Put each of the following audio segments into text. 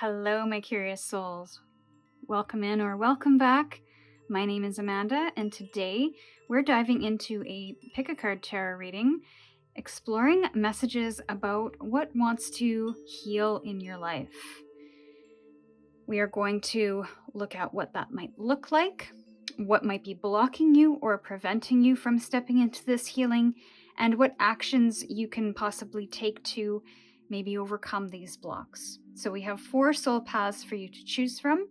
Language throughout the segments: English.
Hello, my curious souls. Welcome in or welcome back. My name is Amanda, and today we're diving into a pick a card tarot reading, exploring messages about what wants to heal in your life. We are going to look at what that might look like, what might be blocking you or preventing you from stepping into this healing, and what actions you can possibly take to maybe overcome these blocks. So we have 4 soul paths for you to choose from.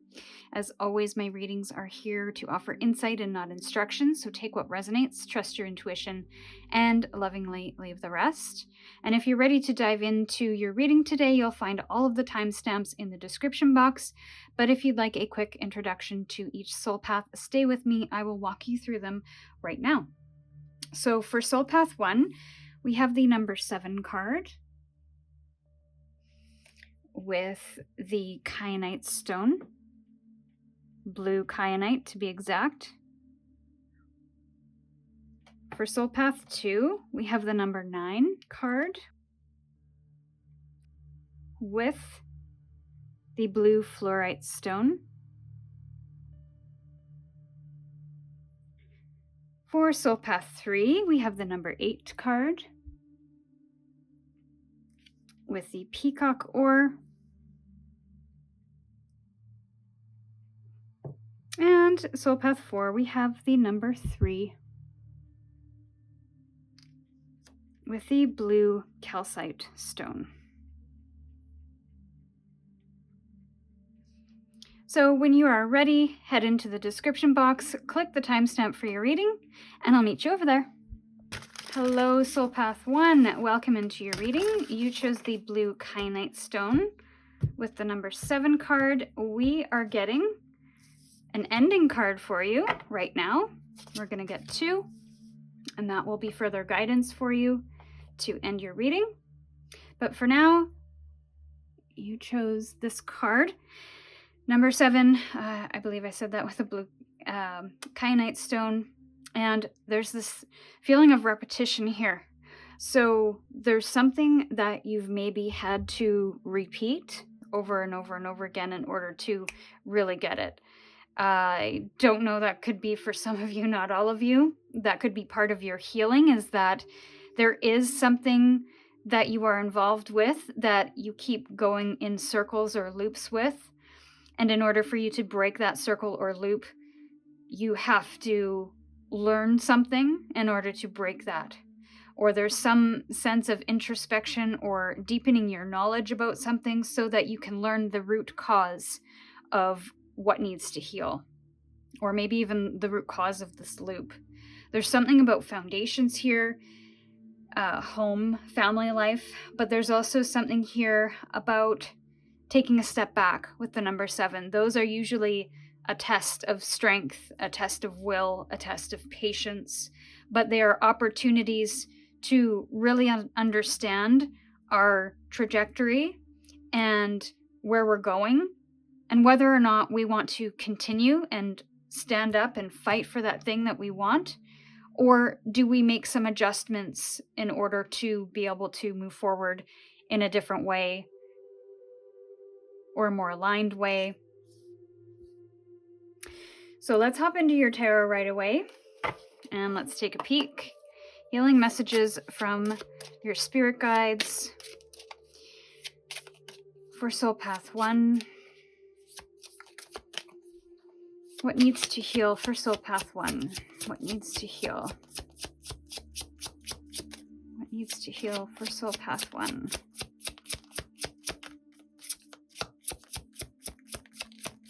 As always, my readings are here to offer insight and not instructions, so take what resonates, trust your intuition, and lovingly leave the rest. And if you're ready to dive into your reading today, you'll find all of the timestamps in the description box. But if you'd like a quick introduction to each soul path, stay with me. I will walk you through them right now. So for soul path 1, we have the number 7 card with the kyanite stone, blue kyanite to be exact. For soul path 2, we have the number 9 card with the blue fluorite stone. For soul path 3, we have the number 8 card with the peacock ore. And soul path 4, we have the number 3 with the blue calcite stone. So when you are ready, head into the description box, click the timestamp for your reading, and I'll meet you over there. Hello, Soul Path 1. Welcome into your reading. You chose the blue kyanite stone with the number 7 card. We are getting an ending card for you right now. We're going to get 2, and that will be further guidance for you to end your reading. But for now, you chose this card. Number 7, I believe I said that with a blue kyanite stone. And there's this feeling of repetition here. So there's something that you've maybe had to repeat over and over and over again in order to really get it. I don't know, that could be for some of you, not all of you. That could be part of your healing, is that there is something that you are involved with that you keep going in circles or loops with. And in order for you to break that circle or loop, you have to learn something in order to break that. Or there's some sense of introspection or deepening your knowledge about something so that you can learn the root cause of what needs to heal. Or maybe even the root cause of this loop. There's something about foundations here, home, family life, but there's also something here about taking a step back with the number 7. Those are usually a test of strength, a test of will, a test of patience, but they are opportunities to really understand our trajectory and where we're going, and whether or not we want to continue and stand up and fight for that thing that we want, or do we make some adjustments in order to be able to move forward in a different way or a more aligned way. So let's hop into your tarot right away and let's take a peek. Healing messages from your spirit guides for Soul Path 1. What needs to heal for Soul Path 1? What needs to heal? What needs to heal for Soul Path 1?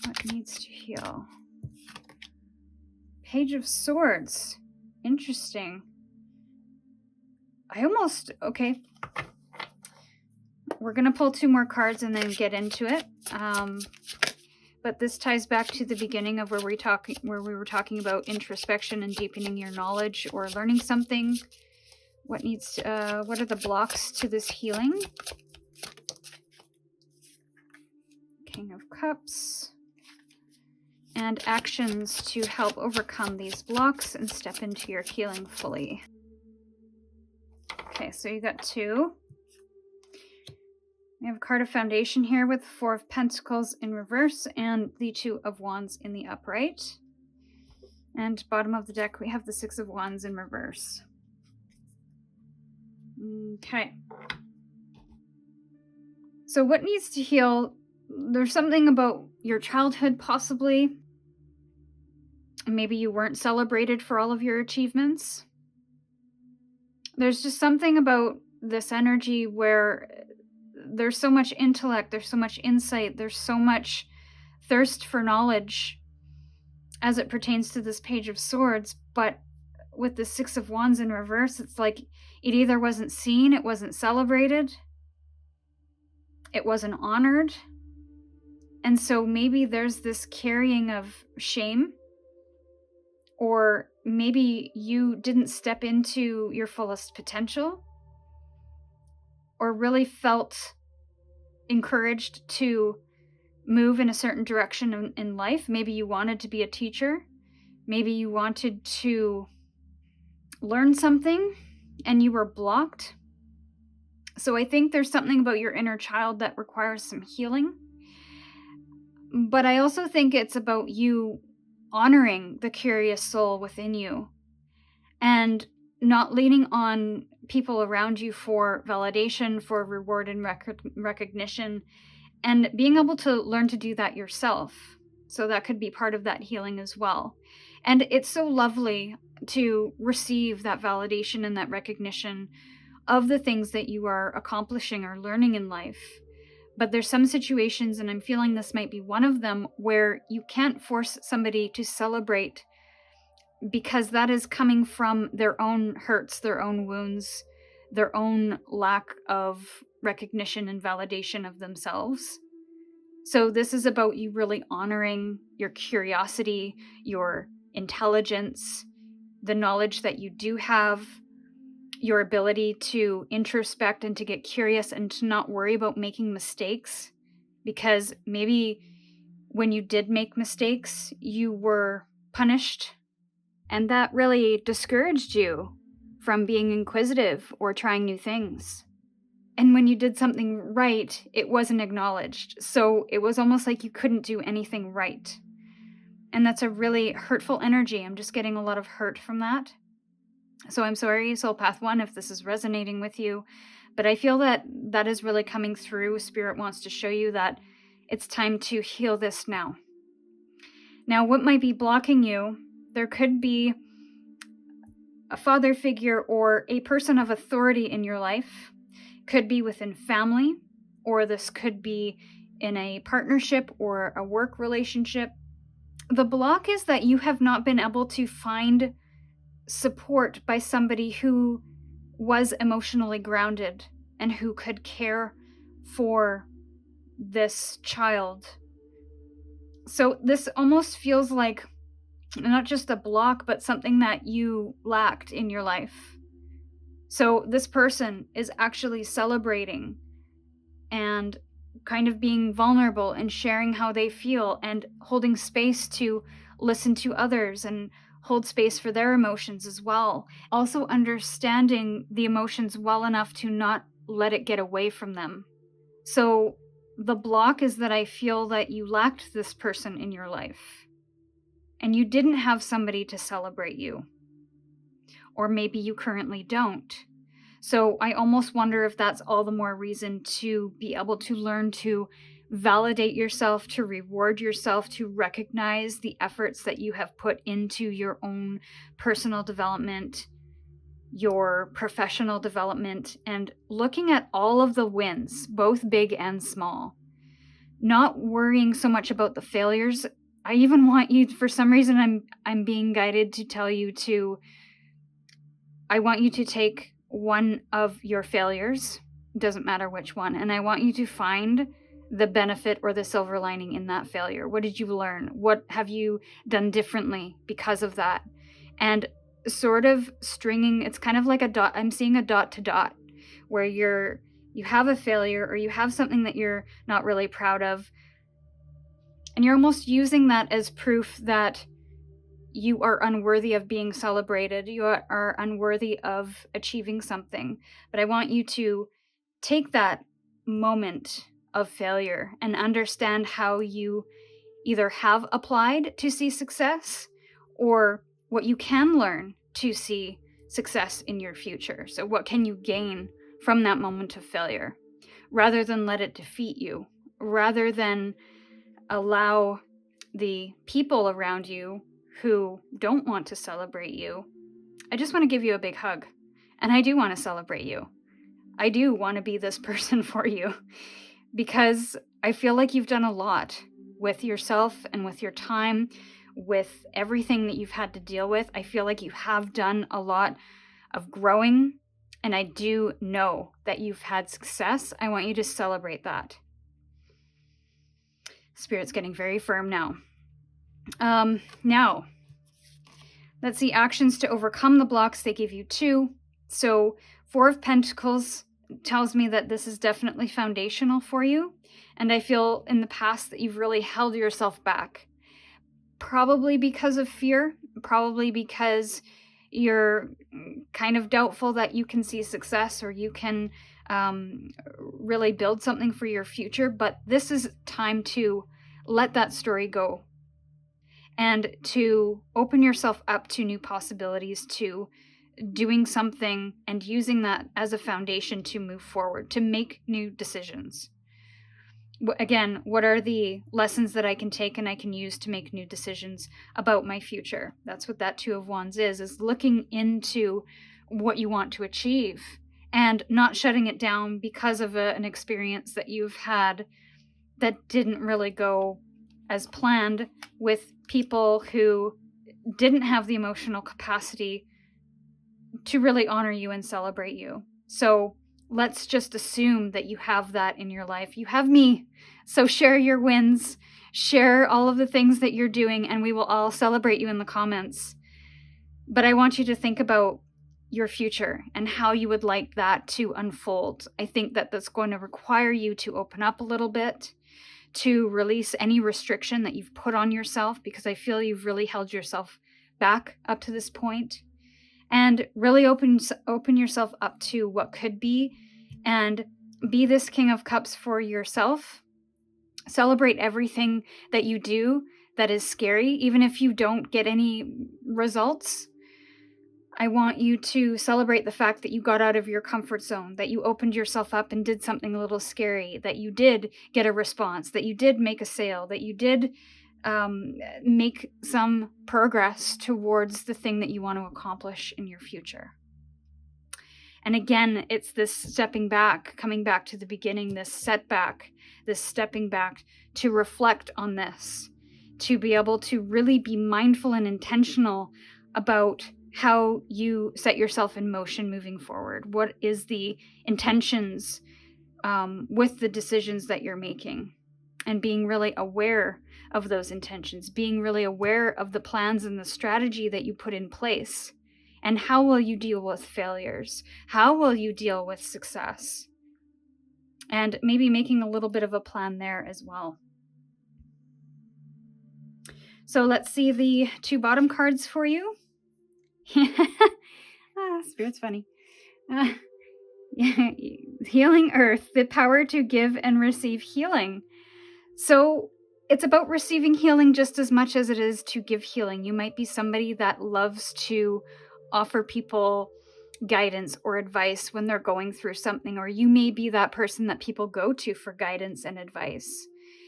What needs to heal? Page of Swords. Interesting. Okay. We're going to pull 2 more cards and then get into it. But this ties back to the beginning of where we were talking about introspection and deepening your knowledge or learning something. What are the blocks to this healing? King of Cups. And actions to help overcome these blocks and step into your healing fully. Okay, so you got 2. We have a card of Foundation here with 4 of Pentacles in reverse and the 2 of Wands in the upright. And bottom of the deck, we have the 6 of Wands in reverse. Okay. So what needs to heal? There's something about your childhood, possibly. Maybe you weren't celebrated for all of your achievements. There's just something about this energy where there's so much intellect, there's so much insight, there's so much thirst for knowledge as it pertains to this Page of Swords, but with the 6 of Wands in reverse, it's like it either wasn't seen, it wasn't celebrated, it wasn't honored. And so maybe there's this carrying of shame, or maybe you didn't step into your fullest potential, or really felt encouraged to move in a certain direction in life. Maybe you wanted to be a teacher. Maybe you wanted to learn something and you were blocked. So I think there's something about your inner child that requires some healing. But I also think it's about you honoring the curious soul within you and not leaning on people around you for validation, for reward and recognition, and being able to learn to do that yourself. So that could be part of that healing as well. And it's so lovely to receive that validation and that recognition of the things that you are accomplishing or learning in life. But there's some situations, and I'm feeling this might be one of them, where you can't force somebody to celebrate because that is coming from their own hurts, their own wounds, their own lack of recognition and validation of themselves. So this is about you really honoring your curiosity, your intelligence, the knowledge that you do have, your ability to introspect and to get curious and to not worry about making mistakes, because maybe when you did make mistakes, you were punished, and that really discouraged you from being inquisitive or trying new things. And when you did something right, it wasn't acknowledged. So it was almost like you couldn't do anything right. And that's a really hurtful energy. I'm just getting a lot of hurt from that. So I'm sorry, Soul Path 1, if this is resonating with you. But I feel that that is really coming through. Spirit wants to show you that it's time to heal this now. Now, what might be blocking you? There could be a father figure or a person of authority in your life. Could be within family, or this could be in a partnership or a work relationship. The block is that you have not been able to find support by somebody who was emotionally grounded and who could care for this child. So this almost feels like not just a block, but something that you lacked in your life. So this person is actually celebrating and kind of being vulnerable and sharing how they feel and holding space to listen to others and hold space for their emotions as well. Also understanding the emotions well enough to not let it get away from them. So the block is that I feel that you lacked this person in your life and you didn't have somebody to celebrate you. Or maybe you currently don't. So I almost wonder if that's all the more reason to be able to learn to validate yourself, to reward yourself, to recognize the efforts that you have put into your own personal development, your professional development, and looking at all of the wins, both big and small. Not worrying so much about the failures. I even want you, for some reason, I'm being guided to tell you to, I want you to take one of your failures, doesn't matter which one, and I want you to find the benefit or the silver lining in that failure. What did you learn? What have you done differently because of that? And sort of stringing, it's kind of like a dot. I'm seeing a dot to dot where you have a failure or you have something that you're not really proud of, and you're almost using that as proof that you are unworthy of being celebrated. You are unworthy of achieving something. But I want you to take that moment of failure and understand how you either have applied to see success or what you can learn to see success in your future. So what can you gain from that moment of failure rather than let it defeat you, rather than allow the people around you who don't want to celebrate you. I just want to give you a big hug, and I do want to celebrate you. I do want to be this person for you because I feel like you've done a lot with yourself and with your time, with everything that you've had to deal with. I feel like you have done a lot of growing, and I do know that you've had success. I want you to celebrate that. Spirit's getting very firm now. Now, let's see, actions to overcome the blocks. They give you 2. So 4 of Pentacles tells me that this is definitely foundational for you. And I feel in the past that you've really held yourself back. Probably because of fear, probably because you're kind of doubtful that you can see success or you can really build something for your future. But this is time to let that story go and to open yourself up to new possibilities, to doing something and using that as a foundation to move forward, to make new decisions. Again, what are the lessons that I can take and I can use to make new decisions about my future? That's what that 2 of Wands is looking into what you want to achieve and not shutting it down because of an experience that you've had that didn't really go as planned, with people who didn't have the emotional capacity to really honor you and celebrate you. So let's just assume that you have that in your life. You have me. So share your wins, share all of the things that you're doing, and we will all celebrate you in the comments. But I want you to think about your future and how you would like that to unfold. I think that that's going to require you to open up a little bit, to release any restriction that you've put on yourself, because I feel you've really held yourself back up to this point, and really open yourself up to what could be, and be this King of Cups for yourself. Celebrate everything that you do that is scary, even if you don't get any results. I want you to celebrate the fact that you got out of your comfort zone, that you opened yourself up and did something a little scary, that you did get a response, that you did make a sale, that you did make some progress towards the thing that you want to accomplish in your future. And again, it's this stepping back, coming back to the beginning, this setback, this stepping back to reflect on this, to be able to really be mindful and intentional about how you set yourself in motion moving forward. What is the intentions with the decisions that you're making? And being really aware of those intentions, being really aware of the plans and the strategy that you put in place. And how will you deal with failures? How will you deal with success? And maybe making a little bit of a plan there as well. So let's see the 2 bottom cards for you. Spirit's funny. Healing Earth, the power to give and receive healing. So it's about receiving healing just as much as it is to give healing. You might be somebody that loves to offer people guidance or advice when they're going through something, or you may be that person that people go to for guidance and advice.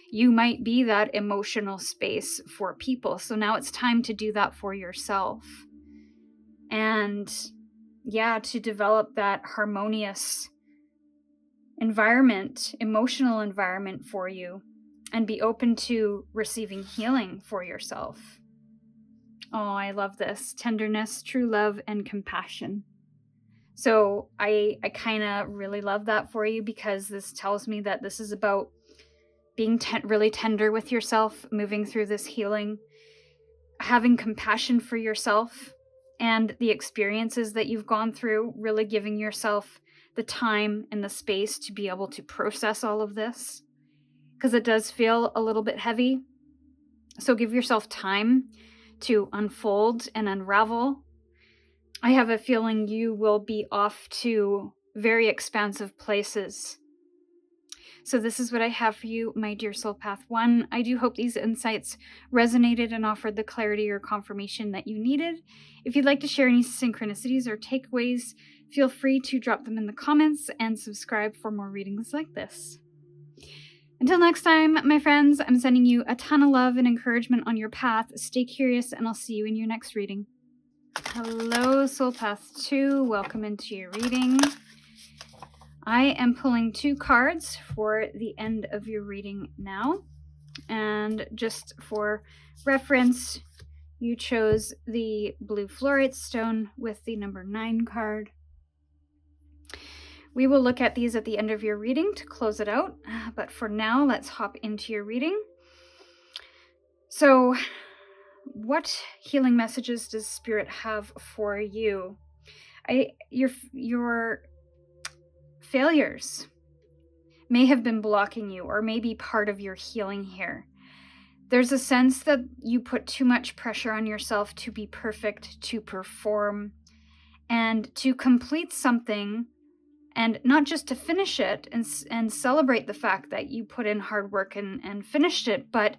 You might be that emotional space for people. So now it's time to do that for yourself. And to develop that harmonious environment, emotional environment for you, and be open to receiving healing for yourself. Oh, I love this. Tenderness, true love, and compassion. So I kind of really love that for you, because this tells me that this is about being really tender with yourself, moving through this healing, having compassion for yourself and the experiences that you've gone through, really giving yourself the time and the space to be able to process all of this, because it does feel a little bit heavy. So give yourself time to unfold and unravel. I have a feeling you will be off to very expansive places So this is what I have for you, my dear Soul Path 1. I do hope these insights resonated and offered the clarity or confirmation that you needed. If you'd like to share any synchronicities or takeaways, feel free to drop them in the comments and subscribe for more readings like this. Until next time, my friends, I'm sending you a ton of love and encouragement on your path. Stay curious, and I'll see you in your next reading. Hello, Soul Path 2. Welcome into your reading. I am pulling 2 cards for the end of your reading now. And just for reference, you chose the blue fluorite stone with the number 9 card. We will look at these at the end of your reading to close it out. But for now, let's hop into your reading. So, what healing messages does Spirit have for you? Your failures may have been blocking you or may be part of your healing here. There's a sense that you put too much pressure on yourself to be perfect, to perform, and to complete something, and not just to finish it and celebrate the fact that you put in hard work and finished it, but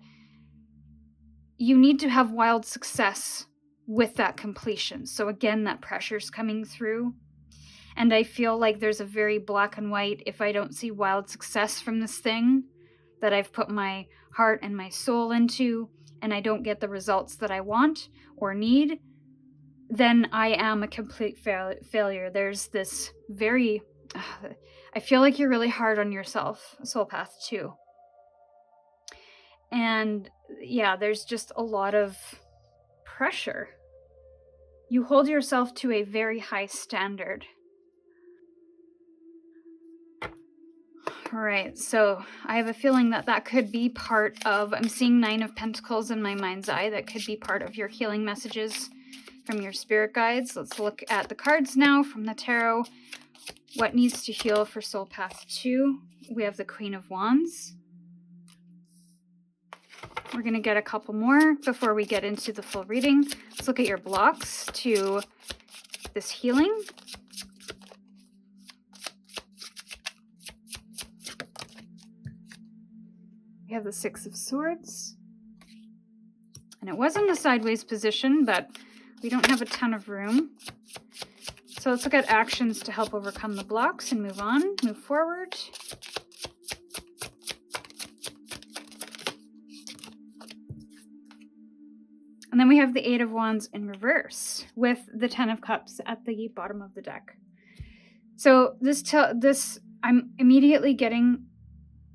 you need to have wild success with that completion. So again, that pressure's coming through. And I feel like there's a very black and white, if I don't see wild success from this thing that I've put my heart and my soul into, and I don't get the results that I want or need, then I am a complete failure. There's this very, I feel like you're really hard on yourself, Soul Path 2. And yeah, there's just a lot of pressure. You hold yourself to a very high standard. All right, so I have a feeling that could be part of, I'm seeing 9 of Pentacles in my mind's eye, that could be part of your healing messages from your spirit guides. Let's look at the cards now from the tarot. What needs to heal for Soul Path 2? We have the Queen of Wands. We're going to get a couple more before we get into the full reading. Let's look at your blocks to this healing. We have the 6 of Swords. And it was in the sideways position, but we don't have a ton of room. So let's look at actions to help overcome the blocks and move on, move forward. And then we have the 8 of Wands in reverse with the 10 of Cups at the bottom of the deck. So this I'm immediately getting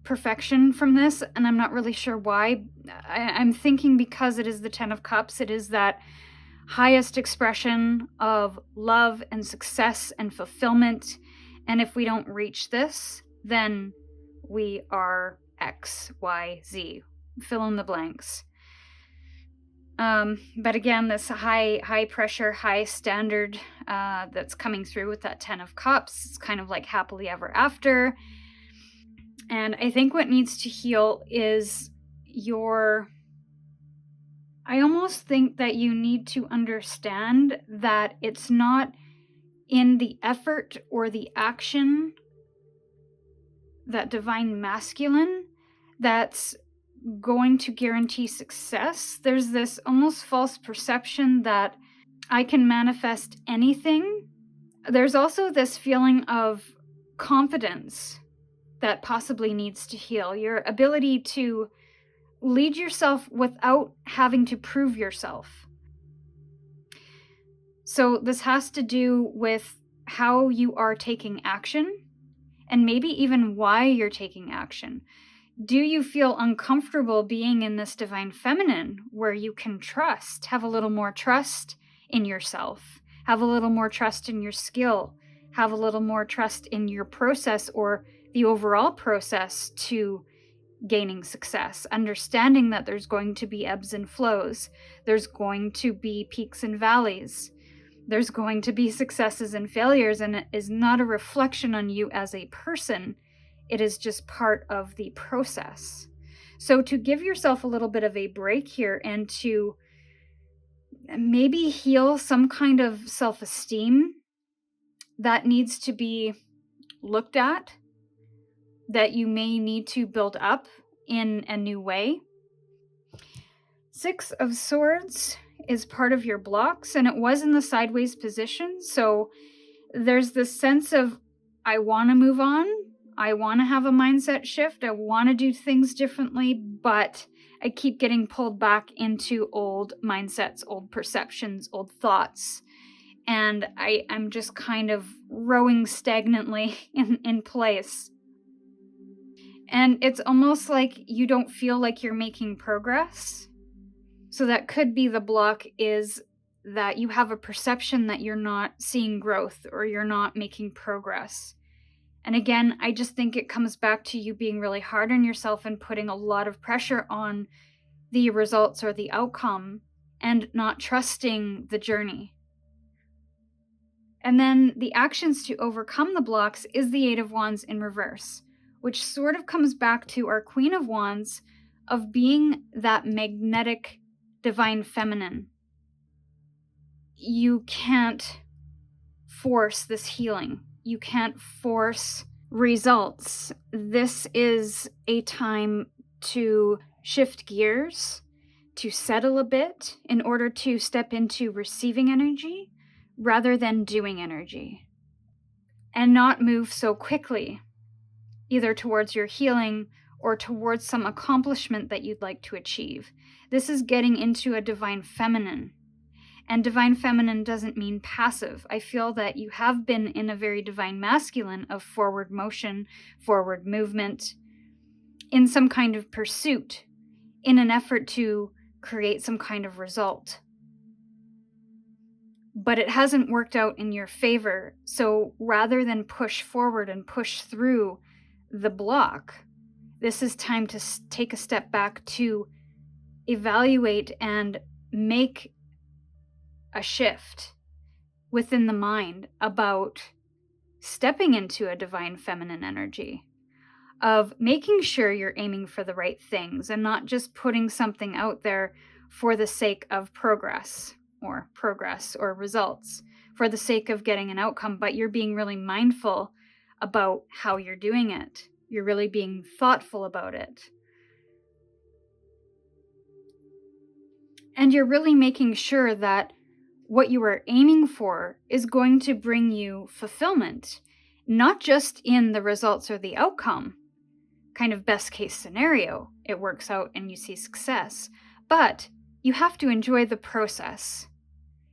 perfection from this, and I'm not really sure why. I'm thinking because it is the 10 of Cups, it is that highest expression of love and success and fulfillment. And if we don't reach this, then we are X, Y, Z. Fill in the blanks. But again, this high pressure, high standard that's coming through with that 10 of Cups. It's kind of like happily ever after. And I think what needs to heal is I almost think that you need to understand that it's not in the effort or the action, that divine masculine, that's going to guarantee success. There's this almost false perception that I can manifest anything. There's also this feeling of confidence that possibly needs to heal. Your ability to lead yourself without having to prove yourself. So this has to do with how you are taking action and maybe even why you're taking action. Do you feel uncomfortable being in this divine feminine where you can trust, have a little more trust in yourself, have a little more trust in your skill, have a little more trust in your process or the overall process to gaining success, understanding that there's going to be ebbs and flows, there's going to be peaks and valleys, there's going to be successes and failures, and it is not a reflection on you as a person. It is just part of the process. So to give yourself a little bit of a break here and to maybe heal some kind of self-esteem that needs to be looked at, that you may need to build up in a new way. 6 of Swords is part of your blocks, and it was in the sideways position, so there's this sense of, I want to move on, I want to have a mindset shift, I want to do things differently, but I keep getting pulled back into old mindsets, old perceptions, old thoughts, and I'm just kind of rowing stagnantly in place. And it's almost like you don't feel like you're making progress. So that could be the block, is that you have a perception that you're not seeing growth or you're not making progress. And again, I just think it comes back to you being really hard on yourself and putting a lot of pressure on the results or the outcome and not trusting the journey. And then the actions to overcome the blocks is the 8 of Wands in reverse, which sort of comes back to our Queen of Wands of being that magnetic divine feminine. You can't force this healing. You can't force results. This is a time to shift gears, to settle a bit in order to step into receiving energy rather than doing energy, and not move so quickly, either towards your healing or towards some accomplishment that you'd like to achieve. This is getting into a divine feminine. And divine feminine doesn't mean passive. I feel that you have been in a very divine masculine of forward motion, forward movement, in some kind of pursuit, in an effort to create some kind of result. But it hasn't worked out in your favor. So rather than push forward and push through the block, this is time to take a step back to evaluate and make a shift within the mind about stepping into a divine feminine energy, of making sure you're aiming for the right things and not just putting something out there for the sake of progress or results, for the sake of getting an outcome, but you're being really mindful about how you're doing it. You're really being thoughtful about it. And you're really making sure that what you are aiming for is going to bring you fulfillment, not just in the results or the outcome, kind of best case scenario, it works out and you see success, but you have to enjoy the process.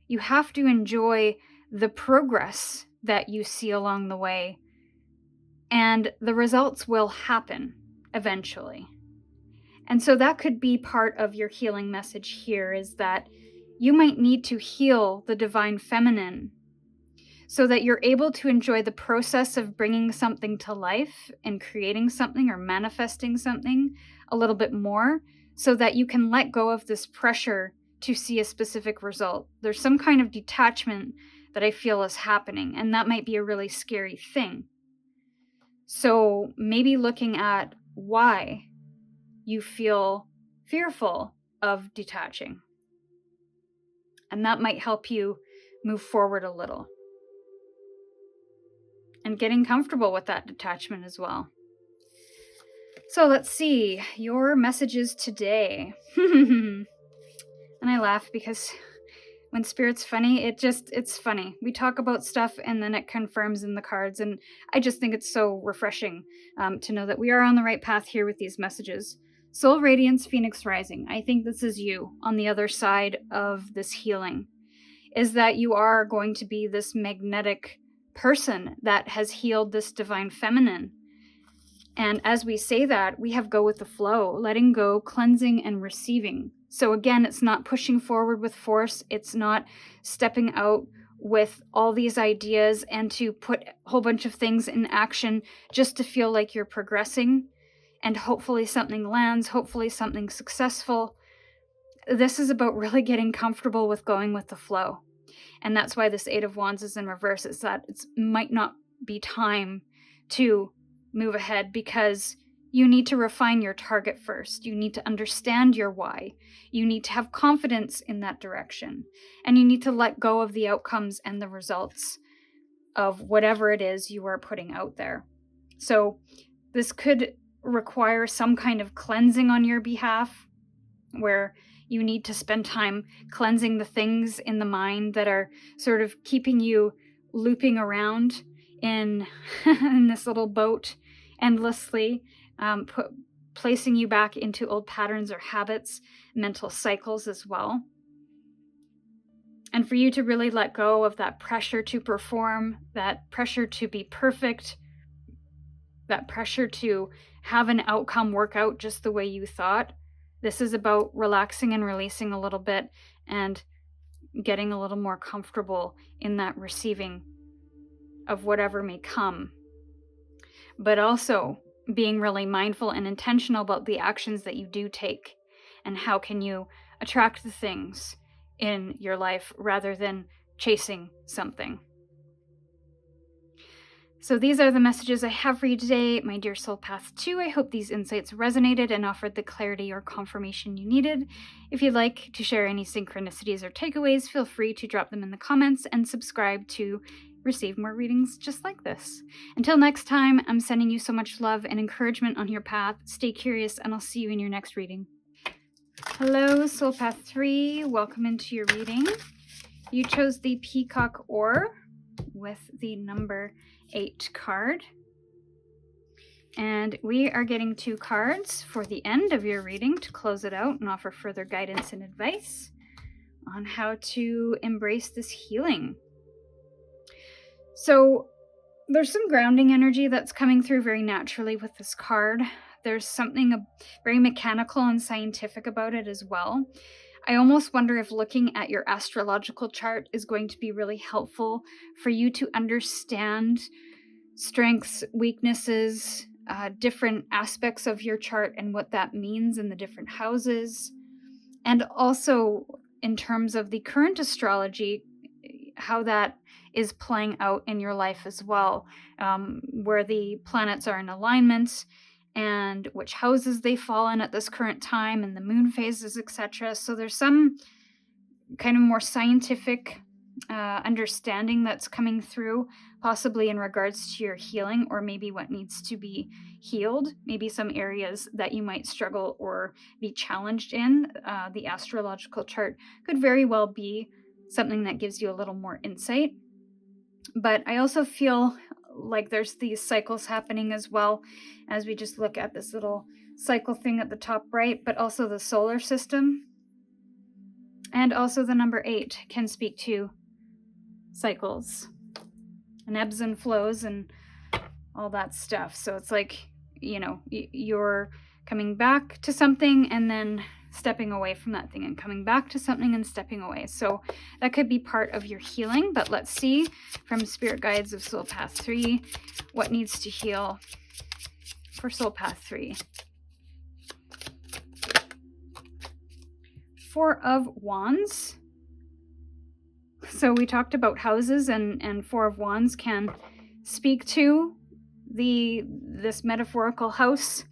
You have to enjoy the progress that you see along the way, and the results will happen eventually. And so that could be part of your healing message here, is that you might need to heal the divine feminine so that you're able to enjoy the process of bringing something to life and creating something or manifesting something a little bit more, so that you can let go of this pressure to see a specific result. There's some kind of detachment that I feel is happening, and that might be a really scary thing. So maybe looking at why you feel fearful of detaching. And that might help you move forward a little. And getting comfortable with that detachment as well. So let's see, your messages today. And I laugh because when Spirit's funny, it's funny. We talk about stuff and then it confirms in the cards. And I just think it's so refreshing to know that we are on the right path here with these messages. Soul Radiance, Phoenix Rising. I think this is you on the other side of this healing, is that you are going to be this magnetic person that has healed this divine feminine. And as we say that, we have go with the flow, letting go, cleansing, and receiving. So again, it's not pushing forward with force. It's not stepping out with all these ideas and to put a whole bunch of things in action just to feel like you're progressing. And hopefully something lands, hopefully something successful. This is about really getting comfortable with going with the flow. And that's why this 8 of Wands is in reverse. It's that it might not be time to move ahead because you need to refine your target first. You need to understand your why. You need to have confidence in that direction. And you need to let go of the outcomes and the results of whatever it is you are putting out there. So this could require some kind of cleansing on your behalf, where you need to spend time cleansing the things in the mind that are sort of keeping you looping around in, in this little boat endlessly, placing you back into old patterns or habits, mental cycles as well. And for you to really let go of that pressure to perform, that pressure to be perfect, that pressure to have an outcome work out just the way you thought. This is about relaxing and releasing a little bit and getting a little more comfortable in that receiving of whatever may come. But also being really mindful and intentional about the actions that you do take, and how can you attract the things in your life rather than chasing something. So these are the messages I have for you today, my dear Soul Path 2. I hope these insights resonated and offered the clarity or confirmation you needed. If you'd like to share any synchronicities or takeaways, feel free to drop them in the comments and subscribe to receive more readings just like this. Until next time, I'm sending you so much love and encouragement on your path. Stay curious, and I'll see you in your next reading. Hello, Soul Path 3. Welcome into your reading. You chose the Peacock Ore with the number 8 card. And we are getting 2 cards for the end of your reading to close it out and offer further guidance and advice on how to embrace this healing. So there's some grounding energy that's coming through very naturally with this card. There's something very mechanical and scientific about it as well. I almost wonder if looking at your astrological chart is going to be really helpful for you to understand strengths, weaknesses, different aspects of your chart and what that means in the different houses. And also in terms of the current astrology, how that is playing out in your life as well, where the planets are in alignment and which houses they fall in at this current time, and the moon phases, etc. So there's some kind of more scientific understanding that's coming through, possibly in regards to your healing, or maybe what needs to be healed, maybe some areas that you might struggle or be challenged in. The astrological chart could very well be something that gives you a little more insight. But I also feel like there's these cycles happening as well, as we just look at this little cycle thing at the top right, but also the solar system. And also the number 8 can speak to cycles and ebbs and flows and all that stuff. So it's like, you know, you're coming back to something and then stepping away from that thing, and coming back to something and stepping away. So that could be part of your healing. But let's see from Spirit Guides of Soul Path 3 what needs to heal for Soul Path 3. 4 of Wands. So we talked about houses, and 4 of Wands can speak to this metaphorical house,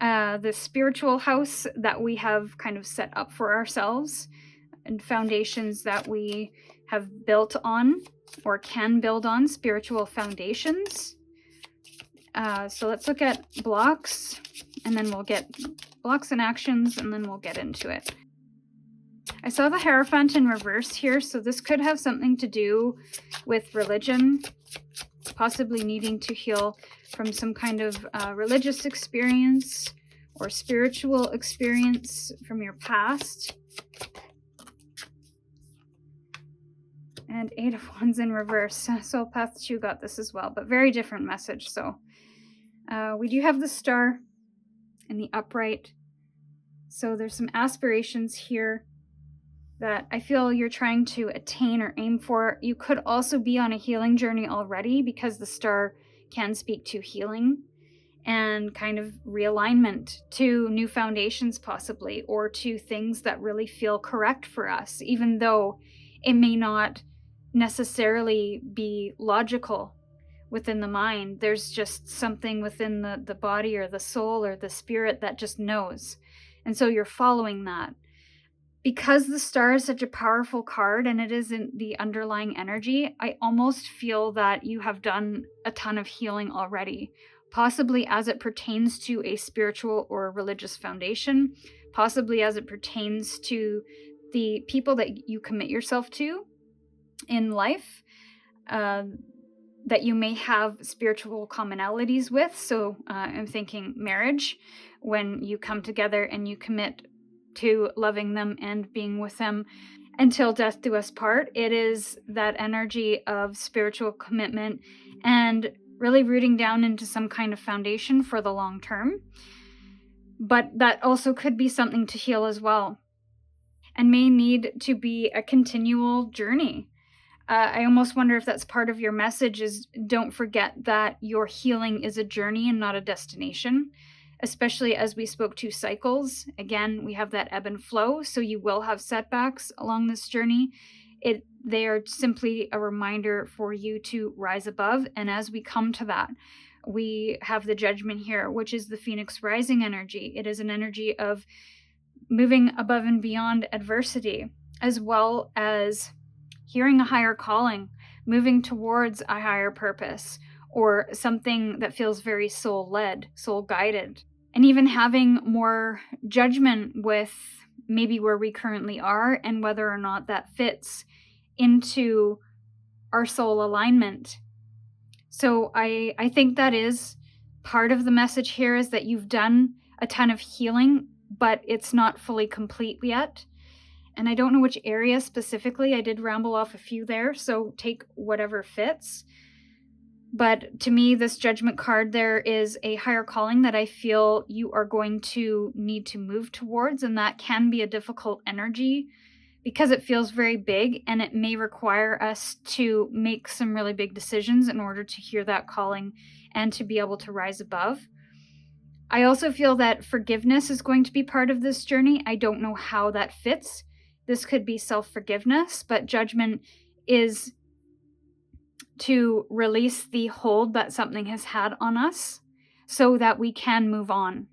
the spiritual house that we have kind of set up for ourselves, and foundations that we have built on or can build on, spiritual foundations. So let's look at blocks, and then we'll get blocks and actions, and then we'll get into it. I saw the Hierophant in reverse here, so this could have something to do with religion, possibly needing to heal from some kind of religious experience or spiritual experience from your past. And 8 of Wands in reverse. Soul Path 2 got this as well, but very different message. So we do have the Star in the upright. So there's some aspirations here that I feel you're trying to attain or aim for. You could also be on a healing journey already, because the Star can speak to healing and kind of realignment to new foundations possibly, or to things that really feel correct for us, even though it may not necessarily be logical within the mind. There's just something within the body or the soul or the spirit that just knows. And so you're following that. Because the Star is such a powerful card and it isn't the underlying energy, I almost feel that you have done a ton of healing already, possibly as it pertains to a spiritual or religious foundation, possibly as it pertains to the people that you commit yourself to in life, that you may have spiritual commonalities with. So I'm thinking marriage, when you come together and you commit to loving them and being with them until death do us part. It is that energy of spiritual commitment and really rooting down into some kind of foundation for the long term. But that also could be something to heal as well, and may need to be a continual journey. I almost wonder if that's part of your message, is don't forget that your healing is a journey and not a destination, especially as we spoke to cycles. Again, we have that ebb and flow, so you will have setbacks along this journey. They are simply a reminder for you to rise above, and as we come to that, we have the Judgment here, which is the Phoenix rising energy. It is an energy of moving above and beyond adversity, as well as hearing a higher calling, moving towards a higher purpose, or something that feels very soul-led, soul-guided, and even having more judgment with maybe where we currently are and whether or not that fits into our soul alignment. So I think that is part of the message here, is that you've done a ton of healing, but it's not fully complete yet. And I don't know which area specifically. I did ramble off a few there, so take whatever fits. But to me, this Judgment card, there is a higher calling that I feel you are going to need to move towards, and that can be a difficult energy because it feels very big, and it may require us to make some really big decisions in order to hear that calling and to be able to rise above. I also feel that forgiveness is going to be part of this journey. I don't know how that fits. This could be self-forgiveness, but Judgment is to release the hold that something has had on us so that we can move on.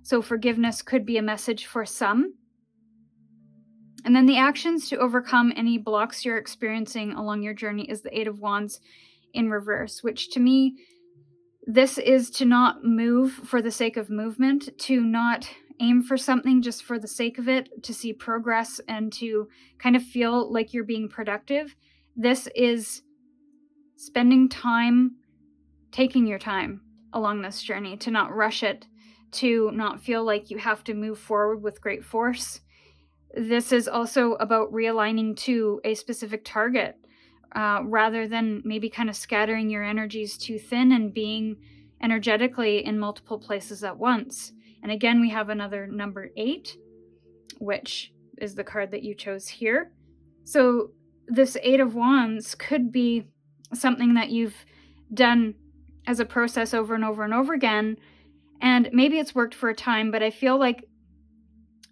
So forgiveness could be a message for some. And then the actions to overcome any blocks you're experiencing along your journey is the Eight of Wands in reverse, which to me, this is to not move for the sake of movement, to not aim for something just for the sake of it, to see progress and to kind of feel like you're being productive. This is spending time, taking your time along this journey, to not rush it, to not feel like you have to move forward with great force. This is also about realigning to a specific target, rather than maybe kind of scattering your energies too thin and being energetically in multiple places at once. And again, we have another number 8, which is the card that you chose here. So this Eight of Wands could be something that you've done as a process over and over and over again, and maybe it's worked for a time, but I feel like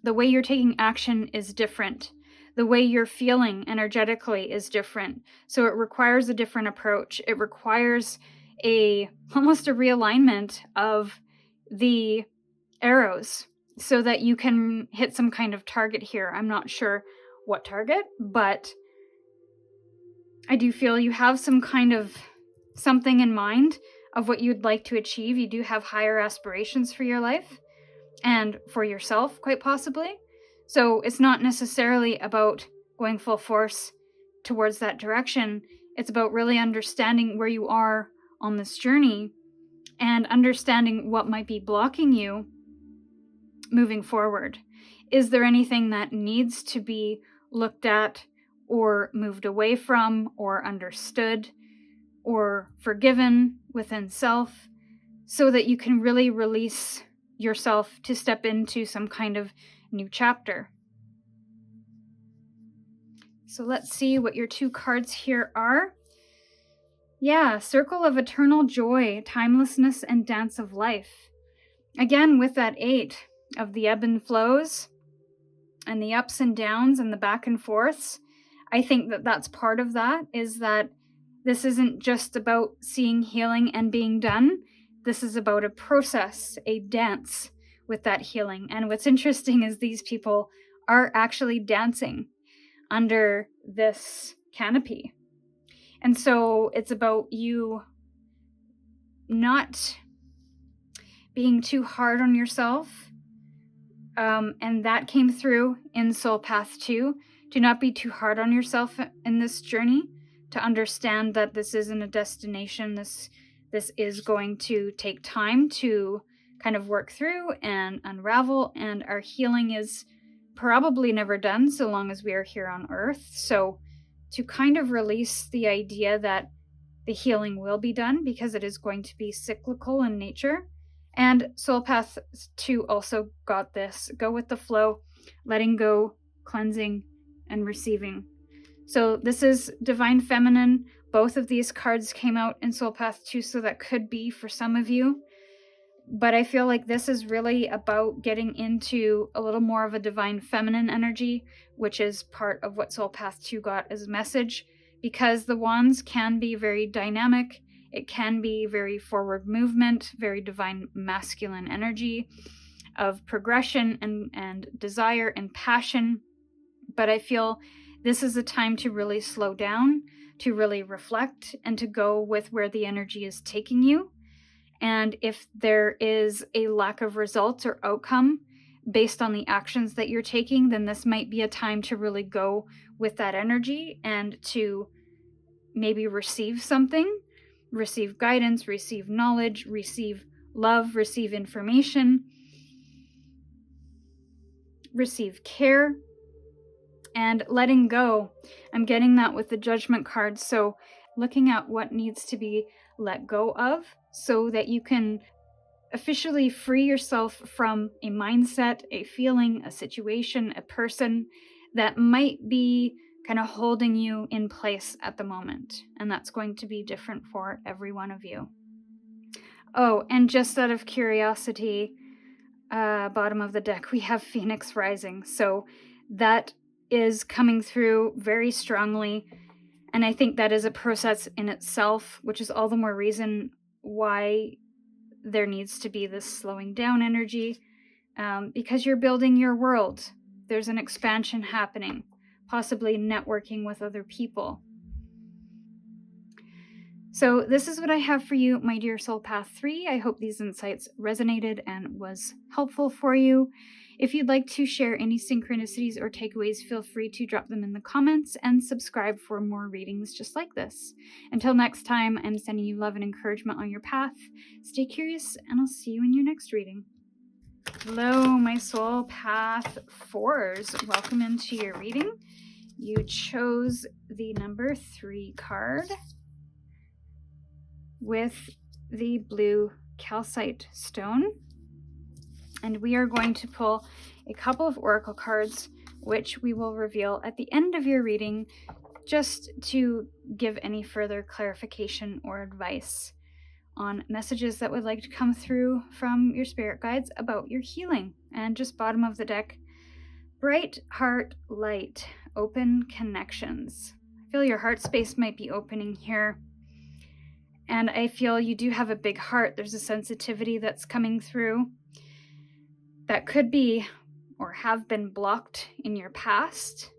the way you're taking action is different. The way you're feeling energetically is different. So it requires a different approach. It requires almost a realignment of the arrows so that you can hit some kind of target here. I'm not sure what target, but I do feel you have some kind of something in mind of what you'd like to achieve. You do have higher aspirations for your life and for yourself, quite possibly. So it's not necessarily about going full force towards that direction. It's about really understanding where you are on this journey and understanding what might be blocking you moving forward. Is there anything that needs to be looked at or moved away from or understood or forgiven within self so that you can really release yourself to step into some kind of new chapter? So let's see what your 2 cards here are. Yeah, Circle of Eternal Joy, Timelessness, and Dance of Life. Again, with that 8 of the ebb and flows and the ups and downs and the back and forths, I think that that's part of that, is that this isn't just about seeing healing and being done. This is about a process, a dance with that healing. And what's interesting is these people are actually dancing under this canopy. And so it's about you not being too hard on yourself. And that came through in Soul Path 2. Do not be too hard on yourself in this journey, to understand that this isn't a destination. This is going to take time to kind of work through and unravel, and our healing is probably never done so long as we are here on Earth. So to kind of release the idea that the healing will be done, because it is going to be cyclical in nature. And Soul Path 2 also got this. Go with the flow, letting go, cleansing, and receiving. So this is Divine Feminine. Both of these cards came out in Soul Path 2, so that could be for some of you. But I feel like this is really about getting into a little more of a Divine Feminine energy, which is part of what Soul Path 2 got as a message, because the wands can be very dynamic. It can be very forward movement, very divine masculine energy of progression and desire and passion. But I feel this is a time to really slow down, to really reflect, and to go with where the energy is taking you. And if there is a lack of results or outcome based on the actions that you're taking, then this might be a time to really go with that energy and to maybe receive something, receive guidance, receive knowledge, receive love, receive information, receive care, and letting go. I'm getting that with the Judgment card. So looking at what needs to be let go of so that you can officially free yourself from a mindset, a feeling, a situation, a person that might be kind of holding you in place at the moment. And that's going to be different for every one of you. Oh, and just out of curiosity, bottom of the deck, we have Phoenix Rising. So that is coming through very strongly. And I think that is a process in itself, which is all the more reason why there needs to be this slowing down energy, because you're building your world. There's an expansion happening, possibly networking with other people. So this is what I have for you, my dear Soul Path 3. I hope these insights resonated and was helpful for you. If you'd like to share any synchronicities or takeaways, feel free to drop them in the comments and subscribe for more readings just like this. Until next time, I'm sending you love and encouragement on your path. Stay curious, and I'll see you in your next reading. Hello, my Soul Path 4s. Welcome into your reading. You chose the number 3 card with the blue calcite stone. And we are going to pull a couple of oracle cards, which we will reveal at the end of your reading, just to give any further clarification or advice on messages that would like to come through from your spirit guides about your healing. And just bottom of the deck, bright heart light, open connections. I feel your heart space might be opening here. And I feel you do have a big heart. There's a sensitivity that's coming through that could be or have been blocked in your past.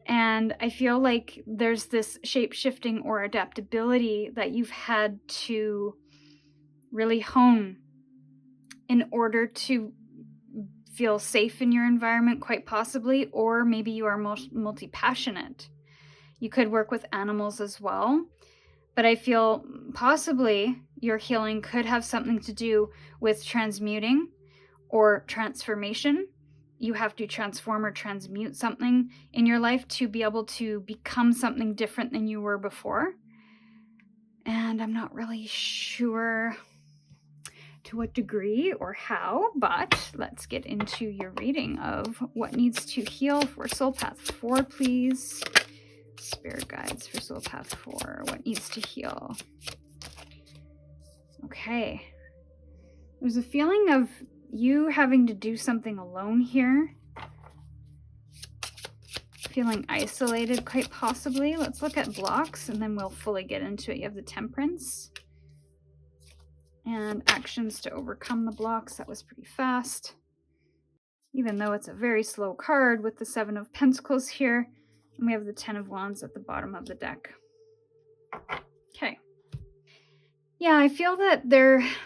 And I feel like there's this shape-shifting or adaptability that you've had to really hone in order to feel safe in your environment, quite possibly, or maybe you are multi-passionate. You could work with animals as well. But I feel possibly your healing could have something to do with transmuting or transformation. You have to transform or transmute something in your life to be able to become something different than you were before. And I'm not really sure to what degree or how, but let's get into your reading of what needs to heal for Soul Path 4, please. Spirit guides for Soul Path 4. What needs to heal? Okay. There's a feeling of you having to do something alone here. Feeling isolated, quite possibly. Let's look at blocks, and then we'll fully get into it. You have the Temperance. And actions to overcome the blocks. That was pretty fast. Even though it's a very slow card with the 7 of Pentacles here. And we have the 10 of Wands at the bottom of the deck. Okay. Yeah, I feel that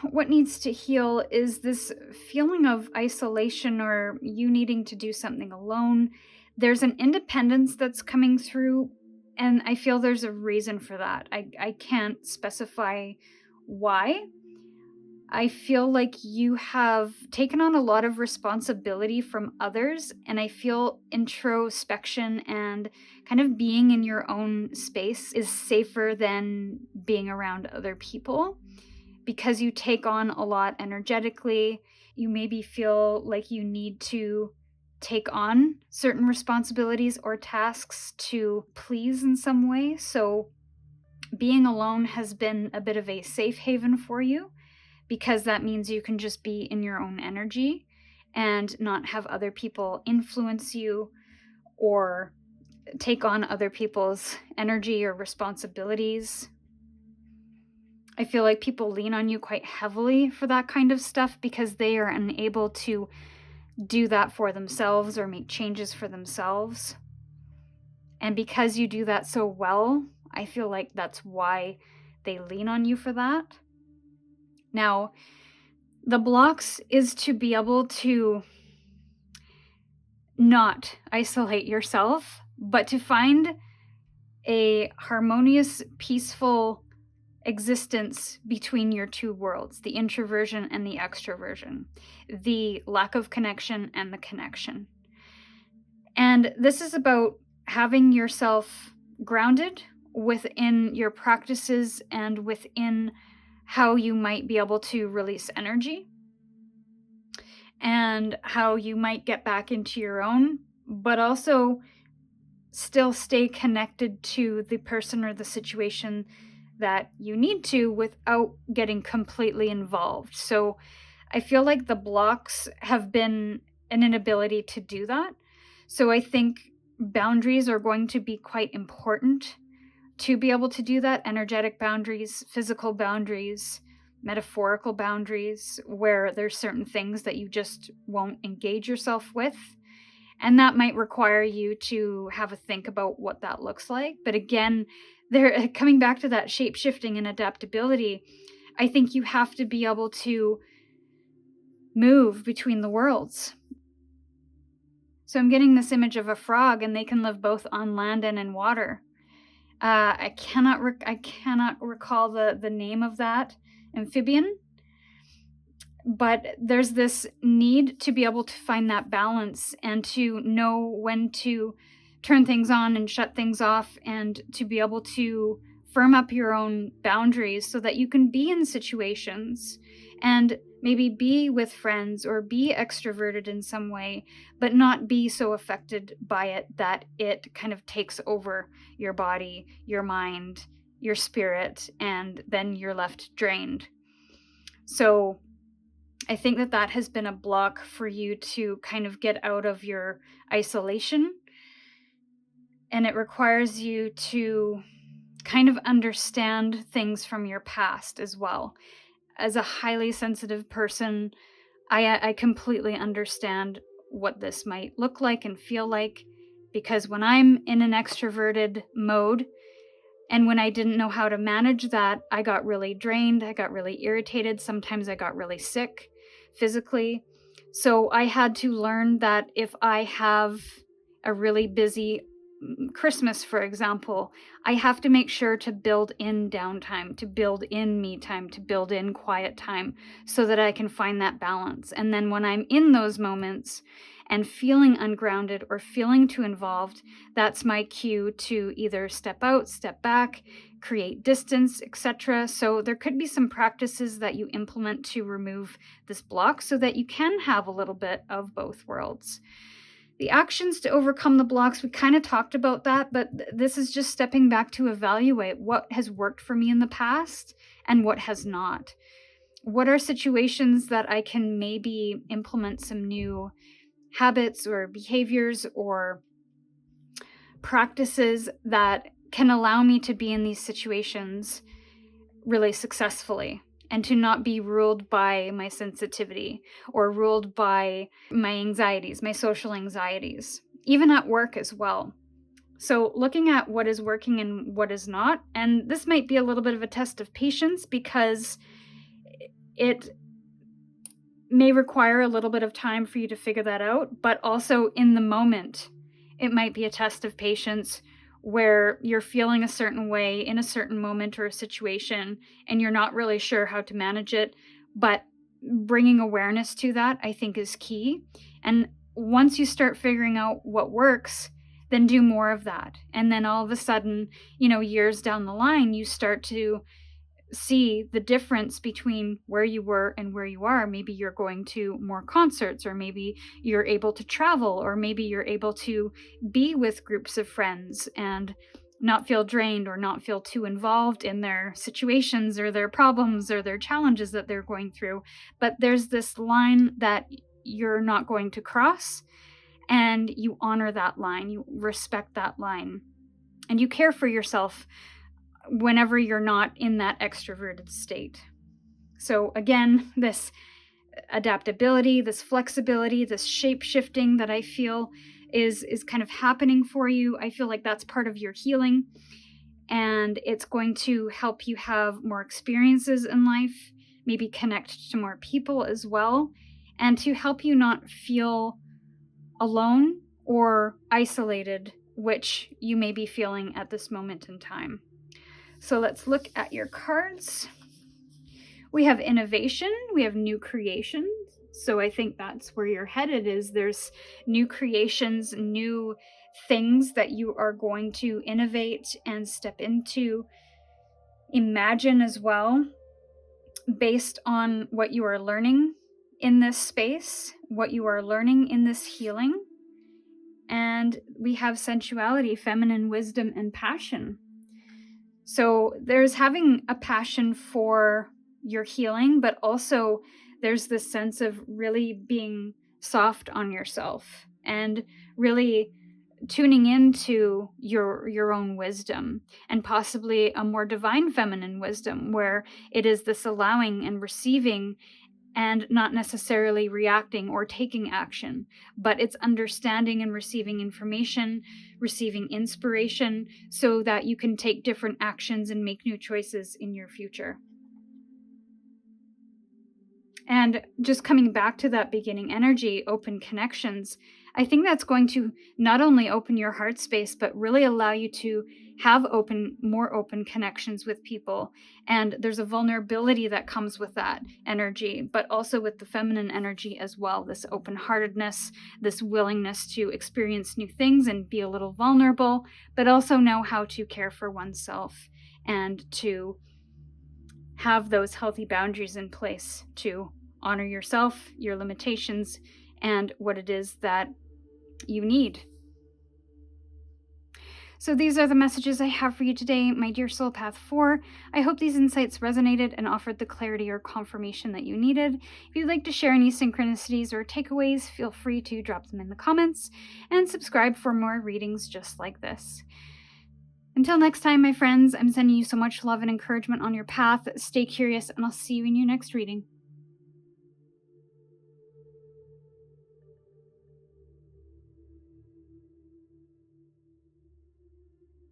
what needs to heal is this feeling of isolation or you needing to do something alone. There's an independence that's coming through, and I feel there's a reason for that. I can't specify why. I feel like you have taken on a lot of responsibility from others, and I feel introspection and kind of being in your own space is safer than being around other people because you take on a lot energetically. You maybe feel like you need to take on certain responsibilities or tasks to please in some way. So, being alone has been a bit of a safe haven for you because that means you can just be in your own energy and not have other people influence you or take on other people's energy or responsibilities. I feel like people lean on you quite heavily for that kind of stuff because they are unable to do that for themselves or make changes for themselves. And because you do that so well, I feel like that's why they lean on you for that. Now, the blocks is to be able to not isolate yourself, but to find a harmonious, peaceful existence between your two worlds, the introversion and the extroversion, the lack of connection and the connection. And this is about having yourself grounded within your practices and within how you might be able to release energy and how you might get back into your own, but also still stay connected to the person or the situation that you need to without getting completely involved. So I feel like the blocks have been an inability to do that. So I think boundaries are going to be quite important to be able to do that. Energetic boundaries, physical boundaries, metaphorical boundaries, where there's certain things that you just won't engage yourself with. And that might require you to have a think about what that looks like. But again, they're coming back to that shape shifting and adaptability. I think you have to be able to move between the worlds. So I'm getting this image of a frog, and they can live both on land and in water. I cannot recall the name of that amphibian, but there's this need to be able to find that balance and to know when to turn things on and shut things off, and to be able to firm up your own boundaries so that you can be in situations and maybe be with friends or be extroverted in some way, but not be so affected by it that it kind of takes over your body, your mind, your spirit, and then you're left drained. So I think that has been a block for you to kind of get out of your isolation. And it requires you to kind of understand things from your past as well. As a highly sensitive person, I completely understand what this might look like and feel like, because when I'm in an extroverted mode and when I didn't know how to manage that, I got really drained, I got really irritated, sometimes I got really sick physically. So I had to learn that if I have a really busy Christmas, for example, I have to make sure to build in downtime, to build in me time, to build in quiet time so that I can find that balance. And then when I'm in those moments and feeling ungrounded or feeling too involved, that's my cue to either step out, step back, create distance, etc. So there could be some practices that you implement to remove this block so that you can have a little bit of both worlds. The actions to overcome the blocks, we kind of talked about that, but this is just stepping back to evaluate what has worked for me in the past and what has not. What are situations that I can maybe implement some new habits or behaviors or practices that can allow me to be in these situations really successfully and to not be ruled by my sensitivity or ruled by my anxieties, my social anxieties, even at work as well. So looking at what is working and what is not, and this might be a little bit of a test of patience because it may require a little bit of time for you to figure that out, but also in the moment, it might be a test of patience where you're feeling a certain way in a certain moment or a situation and you're not really sure how to manage it, but bringing awareness to that, I think, is key. And once you start figuring out what works, then do more of that. And then all of a sudden, years down the line, you start to see the difference between where you were and where you are. Maybe you're going to more concerts, or maybe you're able to travel, or maybe you're able to be with groups of friends and not feel drained or not feel too involved in their situations or their problems or their challenges that they're going through. But there's this line that you're not going to cross, and you honor that line, you respect that line, and you care for yourself whenever you're not in that extroverted state. So again, this adaptability, this flexibility, this shape-shifting that I feel is kind of happening for you. I feel like that's part of your healing, and it's going to help you have more experiences in life, maybe connect to more people as well, and to help you not feel alone or isolated, which you may be feeling at this moment in time. So let's look at your cards. We have innovation, we have new creations. So I think that's where you're headed, is there's new creations, new things that you are going to innovate and step into, imagine as well, based on what you are learning in this space, what you are learning in this healing. And we have sensuality, feminine wisdom, and passion. So there's having a passion for your healing, but also there's this sense of really being soft on yourself and really tuning into your own wisdom, and possibly a more divine feminine wisdom where it is this allowing and receiving and not necessarily reacting or taking action, but it's understanding and receiving information, receiving inspiration, so that you can take different actions and make new choices in your future. And just coming back to that beginning energy, open connections, I think that's going to not only open your heart space, but really allow you to have more open connections with people. And there's a vulnerability that comes with that energy, but also with the feminine energy as well. This open-heartedness, this willingness to experience new things and be a little vulnerable, but also know how to care for oneself and to have those healthy boundaries in place to honor yourself, your limitations, and what it is that you need. So these are the messages I have for you today, my dear Soul Path 4. I hope these insights resonated and offered the clarity or confirmation that you needed. If you'd like to share any synchronicities or takeaways, feel free to drop them in the comments, and subscribe for more readings just like this. Until next time, my friends, I'm sending you so much love and encouragement on your path. Stay curious, and I'll see you in your next reading.